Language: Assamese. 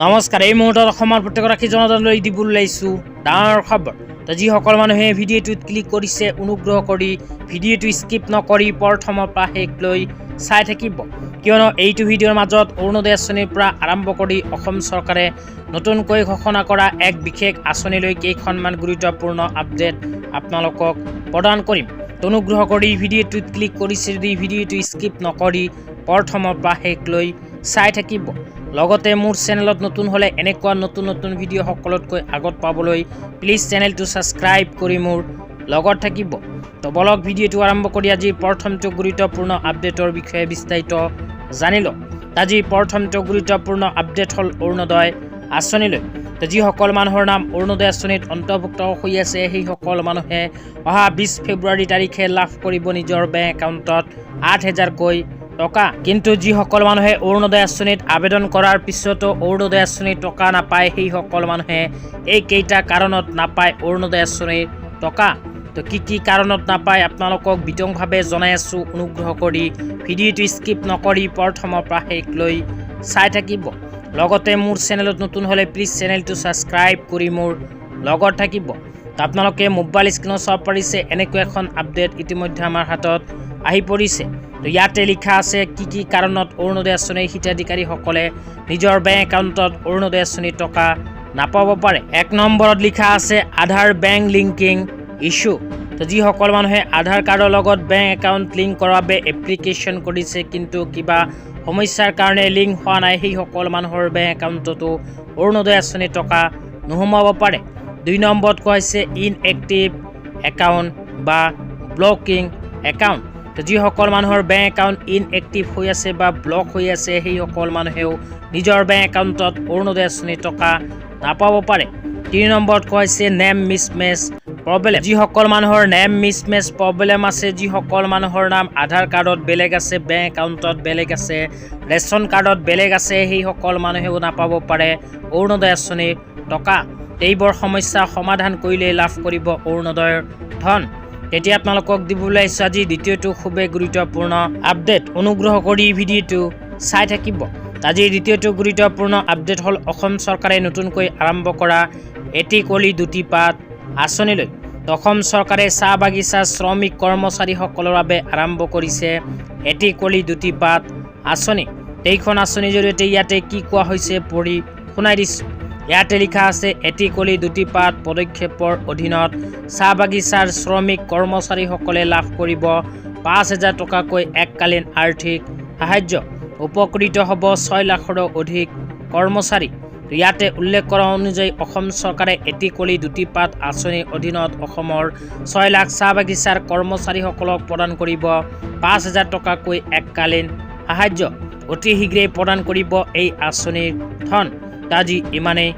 নমস্কাৰ। এই মুহূৰ্তত অসমৰ প্ৰত্যেকগৰাকী জনতালৈ দিবলৈ ওলাইছোঁ ডাঙৰ খবৰ। তো যিসকল মানুহে ভিডিঅ'টোত ক্লিক কৰিছে অনুগ্ৰহ কৰি ভিডিঅ'টো স্কিপ নকৰি প্ৰথমৰ পৰা শেষলৈ চাই থাকিব, কিয়নো এইটো ভিডিঅ'ৰ মাজত অৰুণোদয় আঁচনিৰ পৰা আৰম্ভ কৰি অসম চৰকাৰে নতুনকৈ ঘোষণা কৰা এক বিশেষ আঁচনিলৈ কেইখনমান গুৰুত্বপূৰ্ণ আপডেট আপোনালোকক প্ৰদান কৰিম। অনুগ্ৰহ কৰি ভিডিঅ'টোত ক্লিক কৰিছে যদি ভিডিঅ'টো স্কিপ নকৰি প্ৰথমৰ পৰা শেষলৈ চাই থাকিব। লগতে মোৰ চেনেলত নতুন হলে এনেকুৱা নতুন নতুন ভিডিঅ' সকলোতকৈ আগত পাবলৈ প্লিজ চেনেলটো ছাবস্ক্ৰাইব কৰি মোৰ লগত থাকিব। তো বলক ভিডিঅ'টো আৰম্ভ কৰি আজিৰ প্ৰথমটো গুৰুত্বপূৰ্ণ আপডেটৰ বিষয়ে বিস্তাৰিত জানি লওঁ। আজিৰ প্ৰথমটো গুৰুত্বপূৰ্ণ আপডেট হ'ল অৰুণোদয় আঁচনিলৈ। তো যিসকল মানুহৰ নাম অৰুণোদয় আঁচনিত অন্তৰ্ভুক্ত হৈ আছে সেইসকল মানুহে অহা 20 ফেব্ৰুৱাৰী তাৰিখে লাভ কৰিব নিজৰ বেংক একাউণ্টত 8,000কৈ টকা। কিন্তু যিসকল মানুহে অৰুণোদয় আঁচনিত আবেদন কৰাৰ পিছতো অৰুণোদয় আঁচনিৰ টকা নাপায় সেইসকল মানুহে এইকেইটা কাৰণত নাপায় অৰুণোদয় আঁচনিৰ টকা। তো কি কাৰণত নাপায় আপোনালোকক বিতংভাৱে জনাই আছোঁ। অনুগ্ৰহ কৰি ভিডিঅ'টো স্কিপ নকৰি প্ৰথমৰ পৰা শেষলৈ চাই থাকিব। লগতে মোৰ চেনেলত নতুন হ'লে প্লিজ চেনেলটো ছাবস্ক্ৰাইব কৰি মোৰ লগত থাকিব। তো আপোনালোকে মোবাইল স্ক্ৰীণত চাব পাৰিছে এনেকুৱা এখন আপডেট ইতিমধ্যে আমাৰ হাতত আহি পৰিছে। তো ইয়াতে লিখা আছে কি কাৰণত অৰুণোদয় আঁচনিৰ হিতাধিকাৰীসকলে নিজৰ বেংক একাউণ্টত অৰুণোদয় আঁচনিৰ টকা নাপাব পাৰে। 1 নম্বৰত লিখা আছে আধাৰ বেংক লিংকিং ইছ্যু। তো যিসকল মানুহে আধাৰ কাৰ্ডৰ লগত বেংক একাউণ্ট লিংক কৰাৰ বাবে এপ্লিকেশ্যন কৰিছে কিন্তু কিবা সমস্যাৰ কাৰণে লিংক হোৱা নাই সেইসকল মানুহৰ বেংক একাউণ্টতো অৰুণোদয় আঁচনিৰ টকা নোসোমাব পাৰে। 2 নম্বৰত কোৱা হৈছে ইনএক্টিভ একাউণ্ট বা ব্লকিং একাউণ্ট। তো যিসকল মানুহৰ বেংক একাউণ্ট ইনএক্টিভ হৈ আছে বা ব্লক হৈ আছে সেইসকল মানুহেও নিজৰ বেংক একাউণ্টত অৰুণোদয় আঁচনিৰ টকা নাপাব পাৰে। 3 নম্বৰত কোৱা হৈছে নেম মিছমেচ প্ৰব্লেম। যিসকল মানুহৰ নেম মিছমেচ প্ৰব্লেম আছে, যিসকল মানুহৰ নাম আধাৰ কাৰ্ডত বেলেগ আছে, বেংক একাউণ্টত বেলেগ আছে, ৰেচন কাৰ্ডত বেলেগ আছে সেইসকল মানুহেও নাপাব পাৰে অৰুণোদয় আঁচনিৰ টকা। এইবোৰ সমস্যা সমাধান কৰিলে লাভ কৰিব অৰুণোদয়ৰ ধন। তেতিয়া আপোনালোকক দিবলৈ আহিছোঁ আজি দ্বিতীয়টো খুবেই গুৰুত্বপূৰ্ণ আপডেট। অনুগ্ৰহ কৰি ভিডিঅ'টো চাই থাকিব। আজিৰ দ্বিতীয়টো গুৰুত্বপূৰ্ণ আপডেট হ'ল অসম চৰকাৰে নতুনকৈ আৰম্ভ কৰা এটি কলি দুটি পাত আঁচনিলৈ। অসম চৰকাৰে চাহ বাগিচা শ্ৰমিক কৰ্মচাৰীসকলৰ বাবে আৰম্ভ কৰিছে এটি কলি দুটি পাত আঁচনি। এইখন আঁচনিৰ জৰিয়তে ইয়াতে কি কোৱা হৈছে পঢ়ি শুনাই দিছোঁ। ইয়াতে লিখা আছে এটি কলি দুটি পাত পদক্ষেপৰ অধীনত চাহ বাগিচাৰ শ্ৰমিক কৰ্মচাৰীসকলে লাভ কৰিব 5,000 টকাকৈ এককালীন আৰ্থিক সাহায্য। উপকৃত হ'ব 6 লাখৰো অধিক কৰ্মচাৰী। ইয়াতে উল্লেখ কৰা অনুযায়ী অসম চৰকাৰে এটি কলি দুটি পাত আঁচনিৰ অধীনত অসমৰ 6 লাখ চাহ বাগিচাৰ কৰ্মচাৰীসকলক প্ৰদান কৰিব 5,000 টকাকৈ এককালীন সাহায্য। অতি শীঘ্ৰেই প্ৰদান কৰিব এই আঁচনিৰ ধন। আজি ইমানেই।